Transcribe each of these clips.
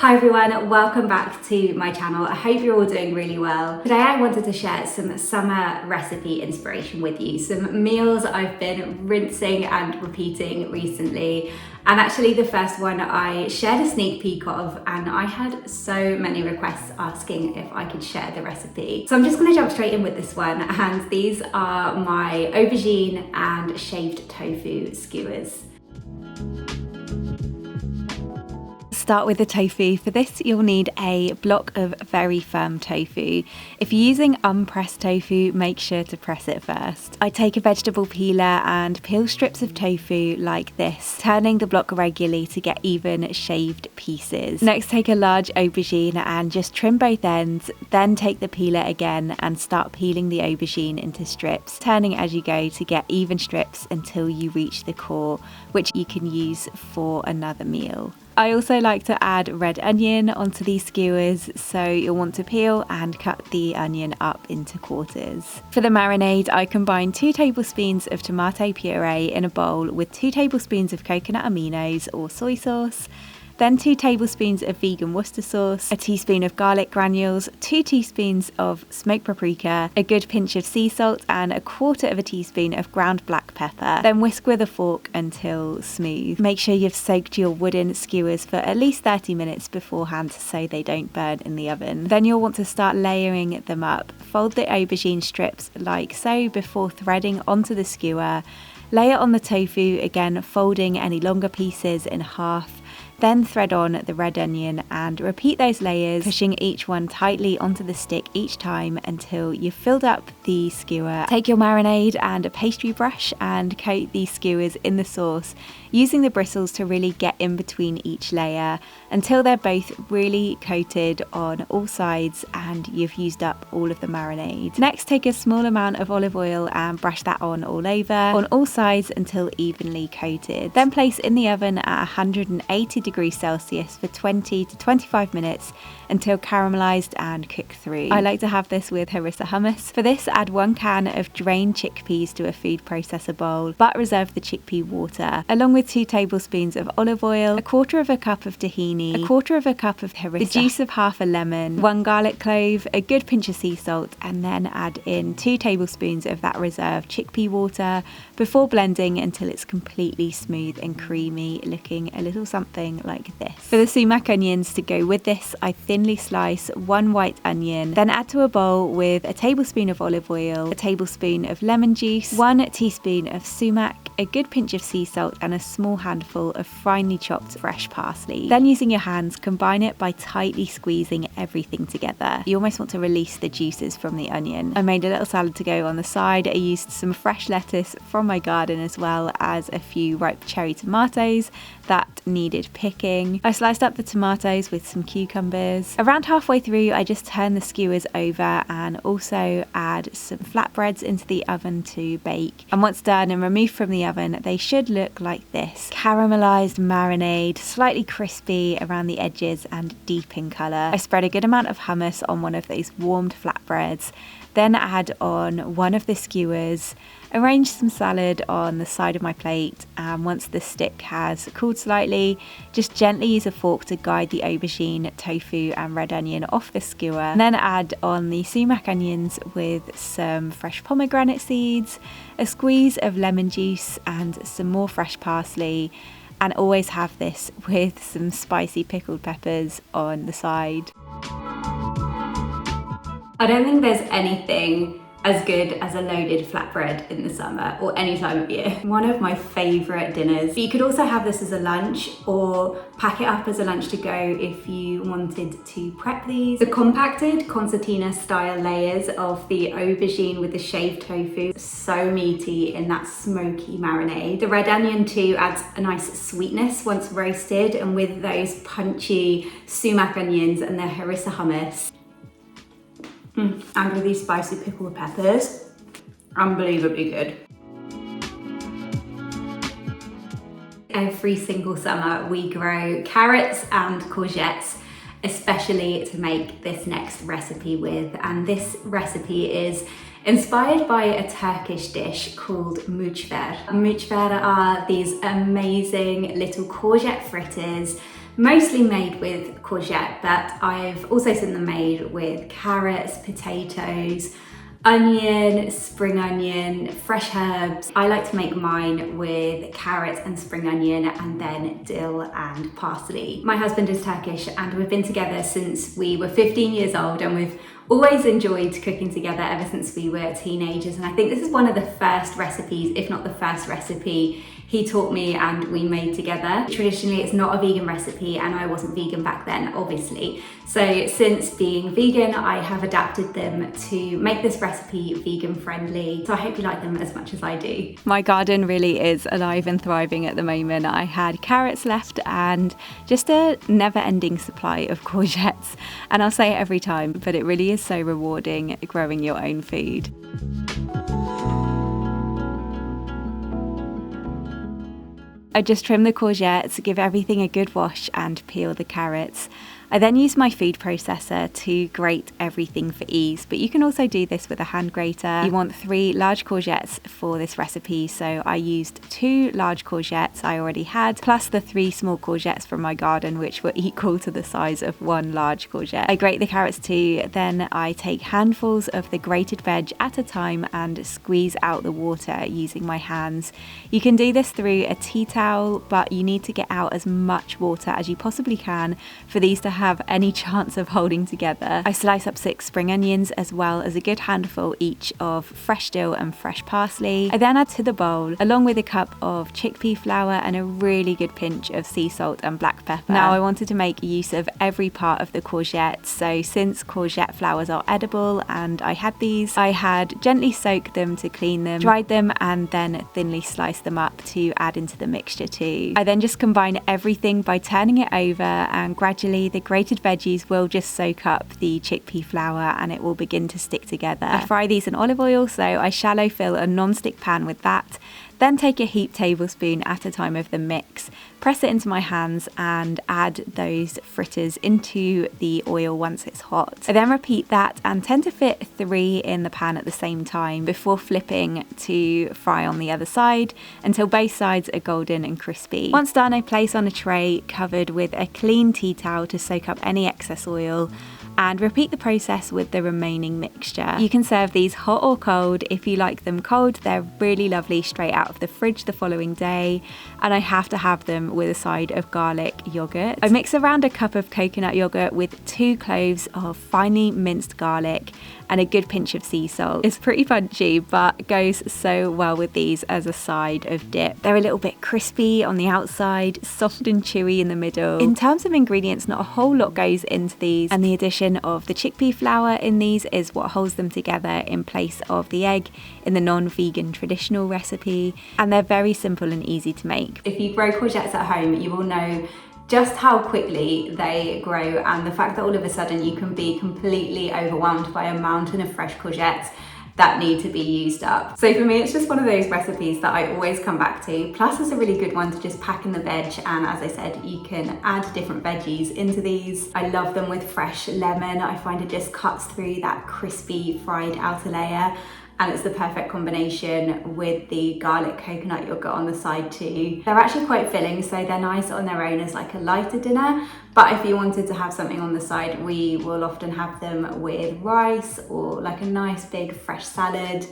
Hi everyone, welcome back to my channel. I hope you're all doing really well. Today I wanted to share some summer recipe inspiration with you, some meals I've been rinsing and repeating recently. And actually the first one I shared a sneak peek of, and I had so many requests asking if I could share the recipe. So I'm just gonna jump straight in with this one, and these are my aubergine and shaved tofu skewers. Start with the tofu. For this you'll need a block of very firm tofu. If you're using unpressed tofu, make sure to press it first. I take a vegetable peeler and peel strips of tofu like this, turning the block regularly to get even shaved pieces. Next, take a large aubergine and just trim both ends, then take the peeler again and start peeling the aubergine into strips, turning as you go to get even strips until you reach the core, which you can use for another meal. I also like to add red onion onto these skewers, so you'll want to peel and cut the onion up into quarters. For the marinade, I combine 2 tablespoons of tomato puree in a bowl with 2 tablespoons of coconut aminos or soy sauce, then 2 tablespoons of vegan Worcester sauce, a teaspoon of garlic granules, 2 teaspoons of smoked paprika, a good pinch of sea salt and a 1/4 teaspoon of ground black pepper. Then whisk with a fork until smooth. Make sure you've soaked your wooden skewers for at least 30 minutes beforehand so they don't burn in the oven. Then you'll want to start layering them up. Fold the aubergine strips like so before threading onto the skewer. Lay it on the tofu, again folding any longer pieces in half. Then thread on the red onion and repeat those layers, pushing each one tightly onto the stick each time until you've filled up the skewer. Take your marinade and a pastry brush and coat these skewers in the sauce, using the bristles to really get in between each layer until they're both really coated on all sides and you've used up all of the marinade. Next, take a small amount of olive oil and brush that on all over, on all sides until evenly coated. Then place in the oven at 180 degrees Celsius for 20 to 25 minutes until caramelized and cooked through. I like to have this with HARISSA hummus. For this, add 1 can of drained chickpeas to a food processor bowl, but reserve the chickpea water, along with 2 tablespoons of olive oil, a 1/4 cup of tahini, a 1/4 cup of harissa, the juice of half a lemon, 1 garlic clove, a good pinch of sea salt, and then add in 2 tablespoons of that reserved chickpea water before blending until it's completely smooth and creamy, looking a little something like this. For the sumac onions to go with this, I thinly slice 1 white onion, then add to a bowl with a tablespoon of olive oil, a tablespoon of lemon juice, 1 teaspoon of sumac, a good pinch of sea salt, and a small handful of finely chopped fresh parsley. Then using your hands, combine it by tightly squeezing everything together. You almost want to release the juices from the onion. I made a little salad to go on the side. I used some fresh lettuce from my garden as well as a few ripe cherry tomatoes that needed picking. I sliced up the tomatoes with some cucumbers. Around halfway through, I just turn the skewers over and also add some flatbreads into the oven to bake. And once done and removed from the oven, they should look like this. Caramelized marinade, slightly crispy around the edges and deep in colour. I spread a good amount of hummus on one of those warmed flatbreads, then add on one of the skewers, arrange some salad on the side of my plate, and once the stick has cooled slightly, just gently use a fork to guide the aubergine, tofu and red onion off the skewer, and then add on the sumac onions with some fresh pomegranate seeds, a squeeze of lemon juice and some more fresh parsley, and always have this with some spicy pickled peppers on the side. I don't think there's anything as good as a loaded flatbread in the summer or any time of year. One of my favourite dinners. But you could also have this as a lunch or pack it up as a lunch to go if you wanted to prep these. The compacted concertina style layers of the aubergine with the shaved tofu, so meaty in that smoky marinade. The red onion too adds a nice sweetness once roasted, and with those punchy sumac onions and the harissa hummus. And with these spicy pickled peppers, unbelievably good. Every single summer we grow carrots and courgettes, especially to make this next recipe with, and this recipe is inspired by a Turkish dish called mucver. Mucver are these amazing little courgette fritters mostly made with courgette, but I've also seen them made with carrots, potatoes, onion, spring onion, fresh herbs. I like to make mine with carrots and spring onion and then dill and parsley. My husband is Turkish and we've been together since we were 15 years old, and we've always enjoyed cooking together ever since we were teenagers. And I think this is one of the first recipes, if not the first recipe, he taught me and we made together. Traditionally, it's not a vegan recipe and I wasn't vegan back then, obviously. So since being vegan, I have adapted them to make this recipe vegan friendly. So I hope you like them as much as I do. My garden really is alive and thriving at the moment. I had carrots left and just a never-ending supply of courgettes. And I'll say it every time, but it really is so rewarding growing your own food. I just trim the courgettes, give everything a good wash and peel the carrots. I then use my food processor to grate everything for ease, but you can also do this with a hand grater. You want 3 large courgettes for this recipe, so I used 2 large courgettes I already had, plus the 3 small courgettes from my garden, which were equal to the size of 1 large courgette. I grate the carrots too, then I take handfuls of the grated veg at a time and squeeze out the water using my hands. You can do this through a tea towel, but you need to get out as much water as you possibly can for these to have any chance of holding together. I slice up 6 spring onions as well as a good handful each of fresh dill and fresh parsley. I then add to the bowl, along with a cup of chickpea flour and a really good pinch of sea salt and black pepper. Now I wanted to make use of every part of the courgette, so since courgette flowers are edible and I had these, I had gently soaked them to clean them, dried them and then thinly sliced them up to add into the mixture too. I then just combine everything by turning it over, and gradually the grated veggies will just soak up the chickpea flour and it will begin to stick together. I fry these in olive oil, so I shallow fill a non-stick pan with that. Then take a heaped tablespoon at a time of the mix, press it into my hands and add those fritters into the oil once it's hot. I then repeat that and tend to fit 3 in the pan at the same time before flipping to fry on the other side until both sides are golden and crispy. Once done, I place on a tray covered with a clean tea towel to soak up any excess oil, and repeat the process with the remaining mixture. You can serve these hot or cold. If you like them cold, they're really lovely straight out of the fridge the following day, and I have to have them with a side of garlic yogurt. I mix around a cup of coconut yogurt with 2 cloves of finely minced garlic and a good pinch of sea salt. It's pretty punchy, but goes so well with these as a side of dip. They're a little bit crispy on the outside, soft and chewy in the middle. In terms of ingredients, not a whole lot goes into these, and the addition of the chickpea flour in these is what holds them together in place of the egg in the non-vegan traditional recipe, and they're very simple and easy to make. If you grow courgettes at home, you will know just how quickly they grow, and the fact that all of a sudden you can be completely overwhelmed by a mountain of fresh courgettes that need to be used up. So for me, it's just one of those recipes that I always come back to. Plus it's a really good one to just pack in the veg, and as I said, you can add different veggies into these. I love them with fresh lemon. I find it just cuts through that crispy fried outer layer, and it's the perfect combination with the garlic coconut yogurt on the side too. They're actually quite filling, so they're nice on their own as like a lighter dinner, but if you wanted to have something on the side, we will often have them with rice or like a nice big fresh salad.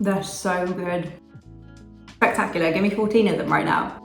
They're so good. Spectacular, give me 14 of them right now.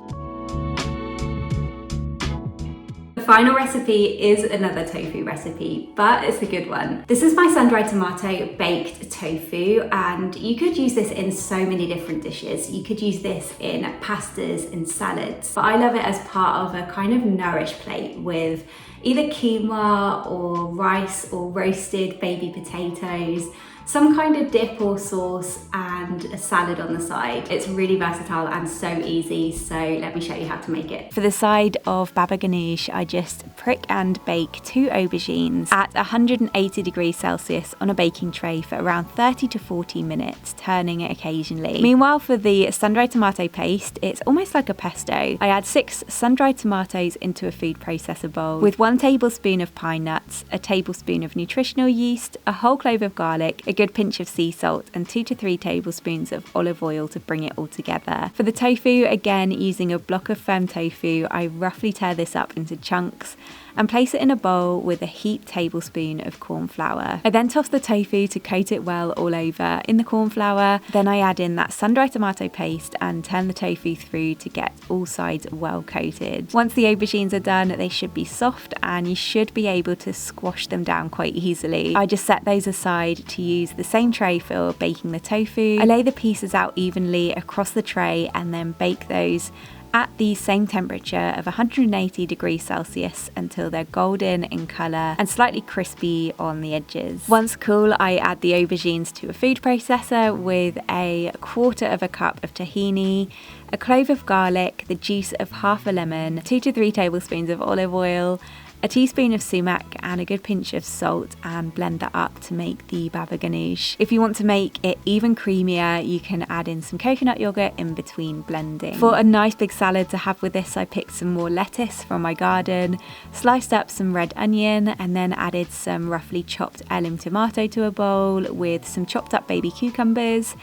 The final recipe is another tofu recipe, but it's a good one. This is my sun-dried tomato baked tofu, and you could use this in so many different dishes. You could use this in pastas, in salads, but I love it as part of a kind of nourished plate with either quinoa or rice or roasted baby potatoes, some kind of dip or sauce, and a salad on the side. It's really versatile and so easy, so let me show you how to make it. For the side of baba ganoush, I just prick and bake 2 aubergines at 180 degrees Celsius on a baking tray for around 30 to 40 minutes, turning it occasionally. Meanwhile, for the sun-dried tomato paste, it's almost like a pesto. I add 6 sun-dried tomatoes into a food processor bowl with 1 tablespoon of pine nuts, a tablespoon of nutritional yeast, a whole clove of garlic, a good pinch of sea salt, and 2 to 3 tablespoons of olive oil to bring it all together. For the tofu, again using a block of firm tofu, I roughly tear this up into chunks and place it in a bowl with a heaped tablespoon of corn flour. I then toss the tofu to coat it well all over in the corn flour. Then I add in that sun-dried tomato paste and turn the tofu through to get all sides well coated. Once the aubergines are done, they should be soft and you should be able to squash them down quite easily. I just set those aside to use the same tray for baking the tofu. I lay the pieces out evenly across the tray and then bake those at the same temperature of 180 degrees Celsius until they're golden in colour and slightly crispy on the edges. Once cool, I add the aubergines to a food processor with a 1/4 cup of tahini, a clove of garlic, the juice of half a lemon, 2 to 3 tablespoons of olive oil, a teaspoon of sumac and a good pinch of salt, and blend that up to make the baba ganoush. If you want to make it even creamier, you can add in some coconut yogurt in between blending. For a nice big salad to have with this, I picked some more lettuce from my garden, sliced up some red onion, and then added some roughly chopped heirloom tomato to a bowl with some chopped up baby cucumbers,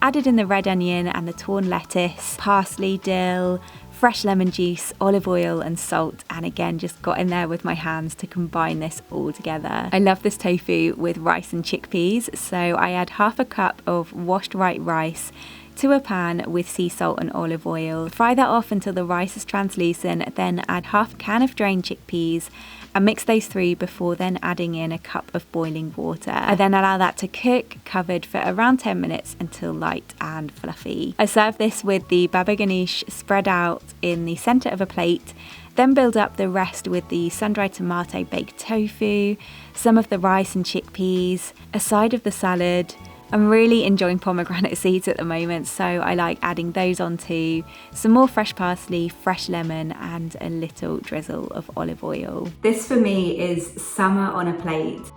added in the red onion and the torn lettuce, parsley, dill, fresh lemon juice, olive oil and salt, and again just got in there with my hands to combine this all together. I love this tofu with rice and chickpeas, so I add 1/2 cup of washed white rice to a pan with sea salt and olive oil. Fry that off until the rice is translucent, then add 1/2 can of drained chickpeas and mix those through before then adding in a cup of boiling water. I then allow that to cook, covered for around 10 minutes until light and fluffy. I serve this with the baba ganoush spread out in the centre of a plate, then build up the rest with the sun-dried tomato baked tofu, some of the rice and chickpeas, a side of the salad. I'm really enjoying pomegranate seeds at the moment, so I like adding those on too, some more fresh parsley, fresh lemon, and a little drizzle of olive oil. This for me is summer on a plate.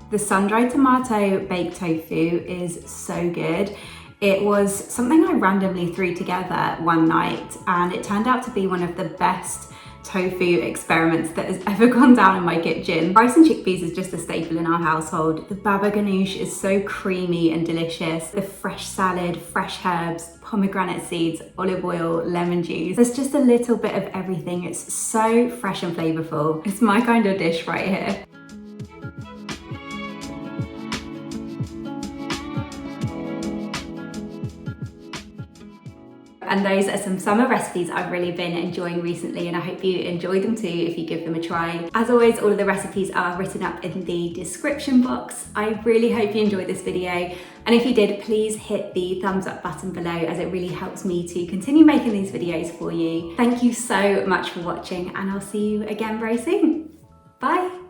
The sun-dried tomato baked tofu is so good. It was something I randomly threw together one night, and it turned out to be one of the best tofu experiments that has ever gone down in my kitchen. Rice and chickpeas is just a staple in our household. The baba ganoush is so creamy and delicious. The fresh salad, fresh herbs, pomegranate seeds, olive oil, lemon juice. There's just a little bit of everything. It's so fresh and flavorful. It's my kind of dish right here. And those are some summer recipes I've really been enjoying recently, and I hope you enjoy them too if you give them a try. As always, all of the recipes are written up in the description box. I really hope you enjoyed this video, and if you did, please hit the thumbs up button below, as it really helps me to continue making these videos for you. Thank you so much for watching, and I'll see you again very soon. Bye.